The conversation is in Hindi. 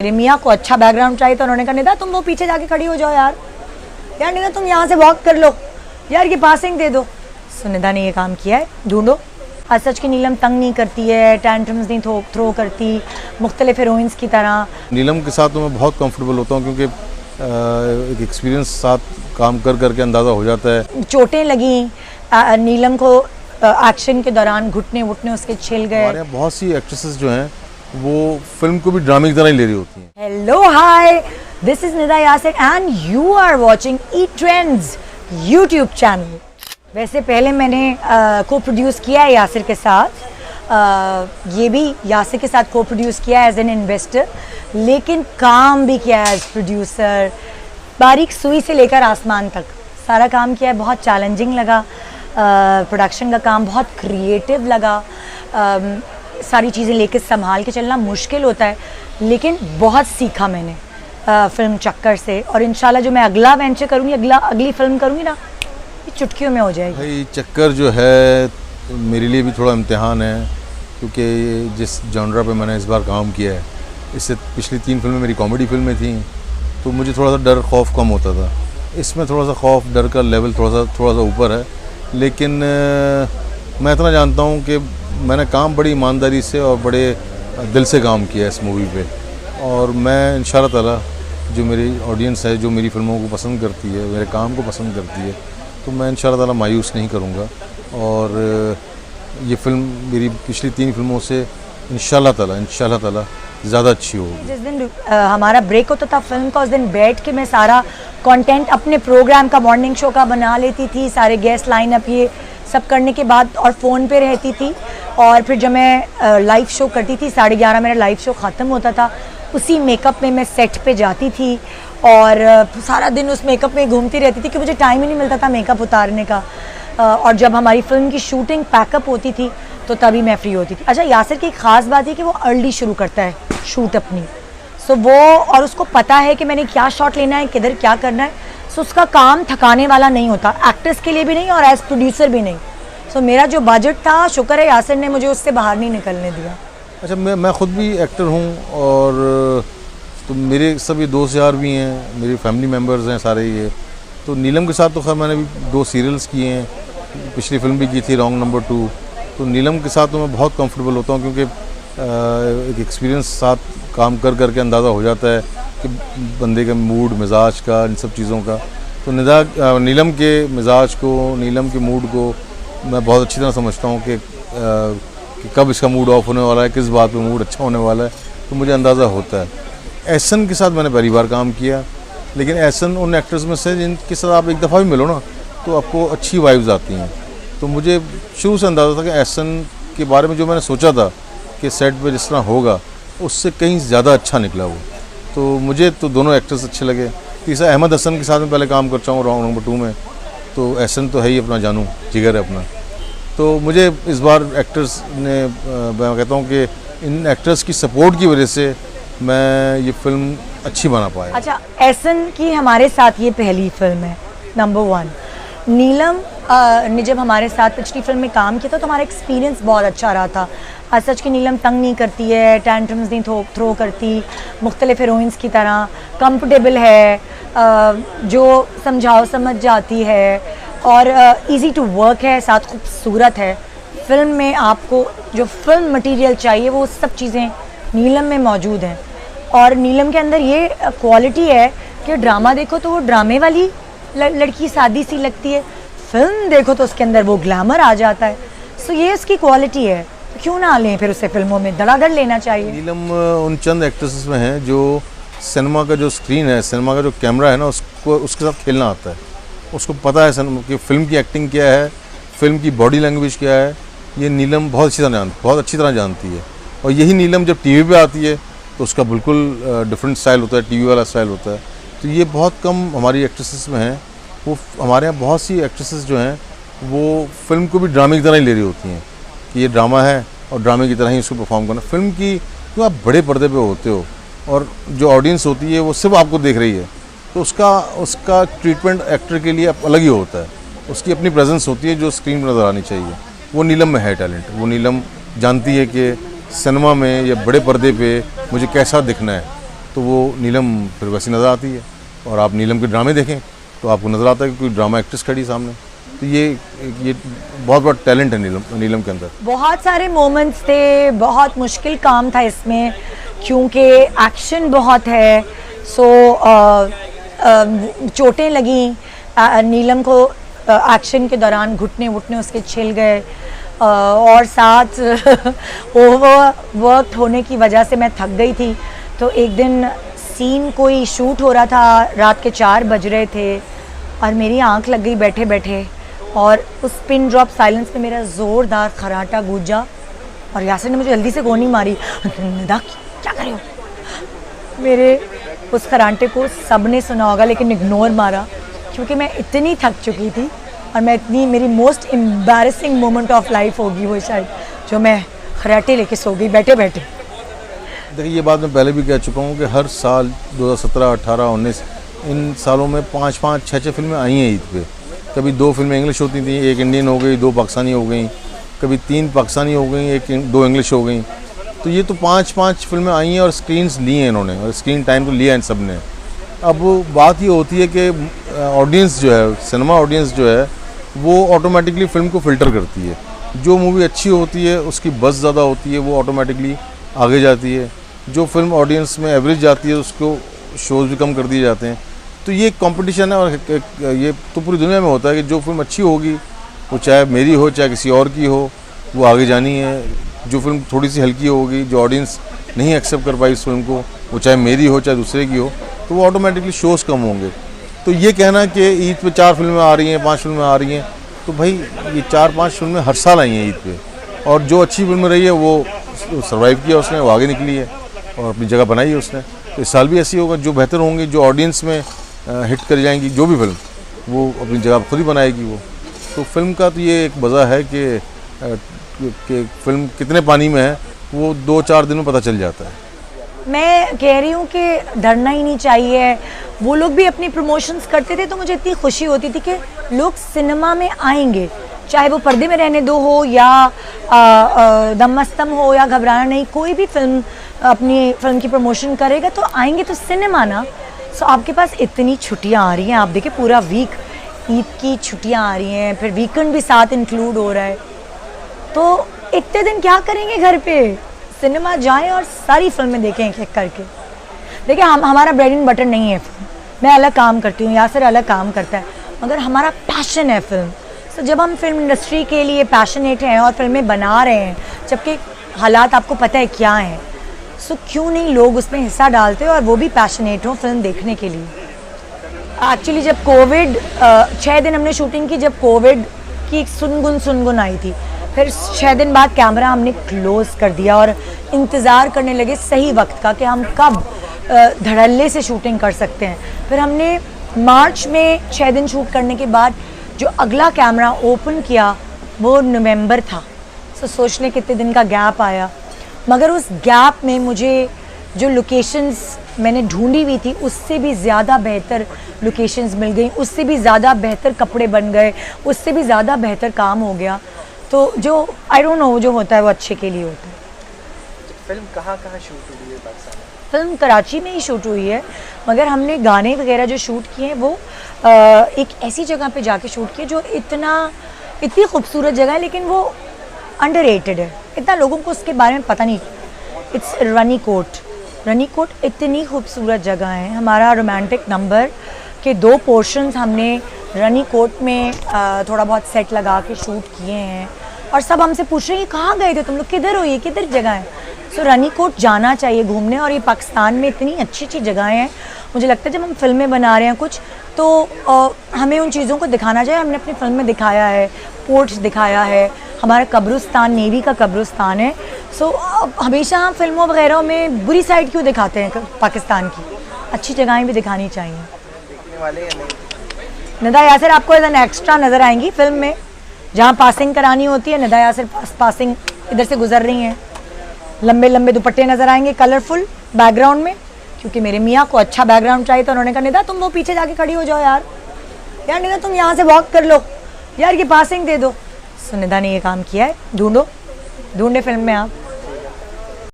मेरे मियाँ को अच्छा बैकग्राउंड चाहिए तो उन्होंने कहा निदा तुम वो पीछे जाके खड़ी हो जाओ यार निदा तुम यहाँ से वॉक कर लो यार, ये पासिंग दे दो। सो निदा ने ये काम किया है, ढूंढो। आज सच की नीलम तंग नहीं करती है, टेंट्रम्स नहीं थ्रो करती मुख्तलिफ हीरोइंस की तरह। नीलम के साथ तो मैं बहुत कंफर्टेबल होता हूँ क्योंकि एक एक्सपीरियंस साथ काम कर करके अंदाज़ा हो जाता है। चोटें लगी नीलम को एक्शन के दौरान, घुटने वुटने उसके छिल गए। हमारे यहाँ बहुत सी एक्ट्रेसेस जो हैं वो फिल्म को भी ड्रामे की तरह ही ले रही होती हैं। Hello hi, this is Nida Yasir and you are watching E trends YouTube channel. वैसे पहले मैंने को प्रोड्यूस किया है यासिर के साथ, ये भी यासिर के साथ को प्रोड्यूस किया एज एन इन्वेस्टर, लेकिन काम भी किया एज प्रोड्यूसर। बारीक सुई से लेकर आसमान तक सारा काम किया है। बहुत चैलेंजिंग लगा, प्रोडक्शन का काम बहुत क्रिएटिव लगा। सारी चीज़ें लेकर संभाल के चलना मुश्किल होता है, लेकिन बहुत सीखा मैंने फिल्म चक्कर से। और इंशाल्लाह जो मैं अगला वेंचर करूँगी, अगली फिल्म करूँगी ना, ये चुटकियों में हो जाएगी। भाई चक्कर जो है मेरे लिए भी थोड़ा इम्तिहान है, क्योंकि जिस जॉनरा पे मैंने इस बार काम किया है, इससे पिछली 3 फिल्में मेरी कॉमेडी फिल्में थी, तो मुझे थोड़ा सा डर खौफ कम होता था। इसमें थोड़ा सा खौफ डर का लेवल थोड़ा सा ऊपर है, लेकिन मैं इतना जानता हूँ कि मैंने काम बड़ी ईमानदारी से और बड़े दिल से काम किया है इस मूवी पे। और मैं इंशाअल्लाह ताला जो मेरी ऑडियंस है, जो मेरी फिल्मों को पसंद करती है, मेरे काम को पसंद करती है, तो मैं इंशाअल्लाह ताला मायूस नहीं करूँगा। और ये फिल्म मेरी पिछली 3 फिल्मों से इंशाअल्लाह ताला ज़्यादा अच्छी होगी। जिस दिन हमारा ब्रेक होता था फिल्म का, उस दिन बैठ के मैं सारा कंटेंट अपने प्रोग्राम का, मॉर्निंग शो का बना लेती थी, सारे गेस्ट लाइन अप ये सब करने के बाद, और फ़ोन पे रहती थी। और फिर जब मैं लाइव शो करती थी, 11:30 मेरा लाइव शो ख़त्म होता था, उसी मेकअप में मैं सेट पे जाती थी और सारा दिन उस मेकअप में घूमती रहती थी कि मुझे टाइम ही नहीं मिलता था मेकअप उतारने का। और जब हमारी फिल्म की शूटिंग पैकअप होती थी तो तभी मैं फ्री होती थी। अच्छा, यासिर की एक ख़ास बात है कि वो अर्ली शुरू करता है शूट अपनी, सो वो, और उसको पता है कि मैंने क्या शॉट लेना है, किधर क्या करना है। सो उसका काम थकाने वाला नहीं होता, एक्टर्स के लिए भी नहीं और एज प्रोड्यूसर भी नहीं। सो मेरा जो बजट था, शुक्र है यासिर ने मुझे उससे बाहर नहीं निकलने दिया। अच्छा, मैं ख़ुद भी एक्टर हूँ, और तो मेरे सभी दोस्त यार भी हैं, मेरे फैमिली मेम्बर्स हैं सारे ये। तो नीलम के साथ तो खैर मैंने भी 2 सीरियल्स किए हैं, पिछली फिल्म भी की थी रॉन्ग नंबर 2। तो नीलम के साथ तो मैं बहुत कंफर्टेबल होता हूँ, क्योंकि एक एक्सपीरियंस साथ काम कर करके अंदाज़ा हो जाता है कि बंदे के मूड मिजाज का, इन सब चीज़ों का। तो नीलम के मिजाज को, नीलम के मूड को मैं बहुत अच्छी तरह समझता हूँ कि कब इसका मूड ऑफ होने वाला है, किस बात पे मूड अच्छा होने वाला है, तो मुझे अंदाज़ा होता है। एहसन के साथ मैंने पहली बार काम किया, लेकिन एहसन उन एक्टर्स में से जिनके साथ आप एक दफ़ा भी मिलो ना तो आपको अच्छी वाइब्स आती हैं। तो मुझे शुरू से अंदाज़ा था कि एहसन के बारे में जो मैंने सोचा था कि सेट पे जिस तरह होगा, उससे कहीं ज़्यादा अच्छा निकला वो। तो मुझे तो दोनों एक्टर्स अच्छे लगे। तीसरा अहमद हसन के साथ में पहले काम करता हूँ रॉन्ग नंबर 2 में, तो एहसन तो है ही अपना जानू जिगर है अपना। तो मुझे इस बार एक्टर्स ने, मैं कहता हूँ कि इन एक्टर्स की सपोर्ट की वजह से मैं ये फिल्म अच्छी बना पाया। अच्छा, एहसन की हमारे साथ ये पहली फिल्म है नंबर 1। नीलम ने जब हमारे साथ पिछली फिल्म में काम किया था तो हमारा एक्सपीरियंस बहुत अच्छा रहा था। आज सच की नीलम तंग नहीं करती है, टेंट्रम्स नहीं थ्रो करती मुख्तलिफ हीरोइंस की तरह, कंफर्टेबल है, जो समझाओ समझ जाती है, और इजी टू वर्क है, साथ खूबसूरत है। फिल्म में आपको जो फिल्म मटेरियल चाहिए वो सब चीज़ें नीलम में मौजूद हैं। और नीलम के अंदर ये क्वालिटी है कि ड्रामा देखो तो वो ड्रामे वाली लड़की सादी सी लगती है, फिल्म देखो तो उसके अंदर वो ग्लैमर आ जाता है। सो ये इसकी क्वालिटी है, तो क्यों ना लें फिर उसे फिल्मों में, धड़ाधड़ लेना चाहिए। नीलम उन चंद एक्ट्रेसेस में है जो सिनेमा का जो स्क्रीन है, सिनेमा का जो कैमरा है ना, उसको उसके साथ खेलना आता है। उसको पता है कि फिल्म की एक्टिंग क्या है, फिल्म की बॉडी लैंग्वेज क्या है, ये नीलम बहुत अच्छी तरह जानती है। और यही नीलम जब टीवी पे आती है तो उसका बिल्कुल डिफरेंट स्टाइल होता है, टीवी वाला स्टाइल होता है। तो ये बहुत कम हमारी एक्ट्रेसेस में हैं। वो हमारे यहाँ बहुत सी एक्ट्रेसेस जो हैं वो फिल्म को भी ड्रामे की तरह ही ले रही होती हैं कि ये ड्रामा है और ड्रामे की तरह ही उसको परफॉर्म करना। फिल्म की क्यों आप बड़े पर्दे पे होते हो और जो ऑडियंस होती है वो सिर्फ आपको देख रही है, तो उसका ट्रीटमेंट एक्टर के लिए अलग ही होता है। उसकी अपनी प्रेजेंस होती है जो स्क्रीन पर नज़र आनी चाहिए। वो नीलम में है टैलेंट। वो नीलम जानती है कि सिनेमा में या बड़े पर्दे पे मुझे कैसा दिखना है, तो वो नीलम फिर वैसी नज़र आती है। और आप नीलम के ड्रामे देखें तो आपको नज़र आता है कि कोई ड्रामा एक्ट्रेस खड़ी सामने। तो ये बहुत बड़ा टैलेंट है नीलम के अंदर। बहुत सारे मोमेंट्स थे, बहुत मुश्किल काम था इसमें क्योंकि एक्शन बहुत है। सो चोटें लगी नीलम को एक्शन के दौरान, घुटने वुटने उसके छिल गए और साथ ओवर वर्क होने की वजह से मैं थक गई थी। तो एक दिन सीन कोई शूट हो रहा था, रात के 4 बज रहे थे और मेरी आंख लग गई बैठे बैठे और उस पिन ड्रॉप साइलेंस में मेरा ज़ोरदार खराटा गूंजा और यासिर ने मुझे जल्दी से गोनी मारी, निदा क्या कर रहे हो। मेरे उस खराटे को सब ने सुना होगा लेकिन इग्नोर मारा क्योंकि मैं इतनी थक चुकी थी और मेरी most embarrassing moment of life होगी वो शायद, जो मैं खराटे लेके सो गई बैठे बैठे। देखिए ये बात मैं पहले भी कह चुका हूँ कि हर साल 2017, 18, 19 इन सालों में 5-5, 6-6 फिल्में आई हैं ईद पे। कभी 2 फिल्में इंग्लिश होती थी, 1 इंडियन हो गई, 2 पाकिस्तानी हो गई, कभी 3 पाकिस्तानी हो गई, 2 इंग्लिश हो गई। तो ये तो 5-5 फिल्में आई हैं और स्क्रीन्स ली हैं इन्होंने और स्क्रीन टाइम तो लिया इन सब ने। अब बात ये होती है कि ऑडियंस जो है, सिनेमा ऑडियंस जो है वो ऑटोमेटिकली फ़िल्म को फ़िल्टर करती है। जो मूवी अच्छी होती है उसकी बज़ ज़्यादा होती है, वो ऑटोमेटिकली आगे जाती है। जो फिल्म ऑडियंस में एवरेज जाती है उसको शोज़ भी कम कर दिए जाते हैं। तो ये कंपटीशन है और ये तो पूरी दुनिया में होता है कि जो फिल्म अच्छी होगी वो चाहे मेरी हो चाहे किसी और की हो, वो आगे जानी है। जो फिल्म थोड़ी सी हल्की होगी, जो ऑडियंस नहीं एक्सेप्ट कर पाई इस फिल्म को, वो चाहे मेरी हो चाहे दूसरे की हो, तो वो ऑटोमेटिकली शोज़ कम होंगे। तो ये कहना कि ईद पे 4 फिल्में आ रही हैं, 5 फिल्में आ रही हैं, तो भाई ये 4-5 फिल्में हर साल आई हैं ईद पे और जो अच्छी फिल्म रही है वो सर्वाइव किया उसने, वो आगे निकली है और अपनी जगह बनाई है उसने। तो इस साल भी ऐसी होगा, जो बेहतर होंगी, जो ऑडियंस में हिट कर जाएंगी जो भी फिल्म, वो अपनी जगह खुद ही बनाएगी वो। तो फिल्म का तो ये एक वजह है कि फिल्म कितने पानी में है वो 2-4 दिन में पता चल जाता है। मैं कह रही हूँ कि डरना ही नहीं चाहिए। वो लोग भी अपनी प्रमोशंस करते थे तो मुझे इतनी खुशी होती थी कि लोग सिनेमा में आएंगे, चाहे वो पर्दे में रहने दो हो या दम मस्तम हो या घबराना नहीं, कोई भी फिल्म अपनी फिल्म की प्रमोशन करेगा तो आएंगे तो सिनेमा ना। सो आपके पास इतनी छुट्टियाँ आ रही हैं, आप देखिए पूरा वीक ईद की छुट्टियाँ आ रही हैं, फिर वीकेंड भी साथ इंक्लूड हो रहा है। तो इतने दिन क्या करेंगे घर पे, सिनेमा जाएं और सारी फिल्में देखें एक एक करके। देखिए हमारा ब्रेड एंड बटर नहीं है फिल्म, मैं अलग काम करती हूँ, यासिर अलग काम करता है, मगर हमारा पैशन है फिल्म। सो जब हम फिल्म इंडस्ट्री के लिए पैशनेट हैं और फिल्में बना रहे हैं, जबकि हालात आपको पता है क्या हैं, सो क्यों नहीं लोग उसमें हिस्सा डालते और वो भी पैशनेट हों फिल्म देखने के लिए। एक्चुअली जब कोविड 6 दिन हमने शूटिंग की, जब कोविड की एक सुनगुन आई थी, फिर 6 दिन बाद कैमरा हमने क्लोज़ कर दिया और इंतज़ार करने लगे सही वक्त का कि हम कब धड़ल्ले से शूटिंग कर सकते हैं। फिर हमने मार्च में 6 दिन शूट करने के बाद जो अगला कैमरा ओपन किया वो नवंबर था। सो सोच लें कितने दिन का गैप आया, मगर उस गैप में मुझे जो लोकेशंस मैंने ढूंढी हुई थी उससे भी ज़्यादा बेहतर लोकेशंस मिल गई, उससे भी ज़्यादा बेहतर कपड़े बन गए, उससे भी ज़्यादा बेहतर काम हो गया। तो जो आई डोंट नो जो होता है वो अच्छे के लिए होता है। फिल्म कहाँ शूट हुई है पाकिस्तान में? फिल्म कराची में ही शूट हुई है, मगर हमने गाने वगैरह जो शूट किए हैं वो एक ऐसी जगह पे जाके शूट किए जो इतनी खूबसूरत जगह है, लेकिन वो अंडररेटेड है, इतना लोगों को उसके बारे में पता नहीं। इट्स रनीकोट इतनी खूबसूरत जगह है। हमारा रोमांटिक नंबर के 2 पोर्शंस हमने रनीकोट में थोड़ा बहुत सेट लगा के शूट किए हैं और सब हमसे पूछ रहे हैं कहाँ गए थे तुम लोग, किधर हो, ये किधर जगह है। सो रनीकोट जाना चाहिए घूमने, और ये पाकिस्तान में इतनी अच्छी अच्छी जगहें हैं। मुझे लगता है जब हम फिल्में बना रहे हैं कुछ तो हमें उन चीज़ों को दिखाना चाहिए। हमने अपनी फिल्म में दिखाया है, पोर्ट्स दिखाया है, हमारा कब्रिस्तान नेवी का कब्रिस्तान है। सो हमेशा हम फिल्मों वगैरह में बुरी साइड क्यों दिखाते हैं पाकिस्तान की, अच्छी जगहें भी दिखानी चाहिए। देखने वाले या नहीं? निदा यासिर आपको एज एन एक्स्ट्रा नज़र आएंगी फिल्म में, जहाँ पासिंग करानी होती है निदा यासिर पासिंग इधर से गुजर रही हैं। लंबे लंबे दुपट्टे नज़र आएंगे कलरफुल बैकग्राउंड में, क्योंकि मेरे मियाँ को अच्छा बैकग्राउंड चाहिए, तो उन्होंने कहा निदा तुम वो पीछे जाके खड़ी हो जाओ यार निदा तुम यहाँ से वॉक कर लो यार, ये पासिंग दे दो। सो निदा ने ये काम किया है, ढूंढे फिल्म में आप।